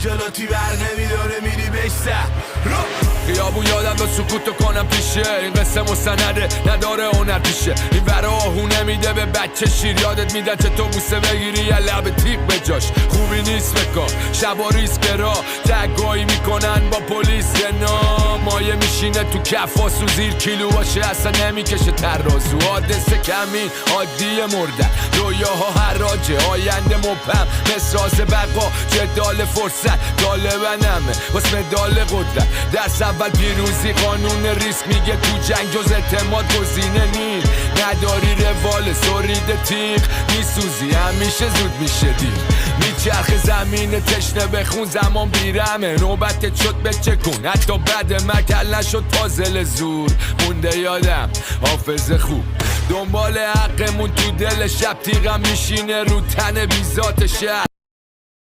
جلوتی بر نمیداره میری بشتر خیابون یادم داد سکوتو کنم پیشه این قصه مستنده نداره هنر پیشه این ور آهو نمیده به بچه شیر یادت میدن چه تو بوسه بگیری یه لب تیغ به جاش خوبی نیست بکار شب و ریسکرا تگایی میکنن با پلیس یه نامایه میشینه تو کفاس و زیر کیلو باشه اصلا نمیکشه ترازو حادثه کمین عادی مردن رویاها حراجه آینده مبهم مسراز بقا جدال فرصت طالبنمه واسه مدال قدرت درس اول پیروزی قانون ریسک میگه تو جنگ جز اعتماد گزینه نیست نداری روال سرید تیغ میسوزی همیشه زود میشه دیر میچرخ زمین تشنه بخون زمان بیرمه نوبتت شد بچکون حتی بعد مکل نشد پازل زور مونده یادم حافظ خوب دنبال حقمون تو دل شب تیغم میشینه رو تن بیزات شهر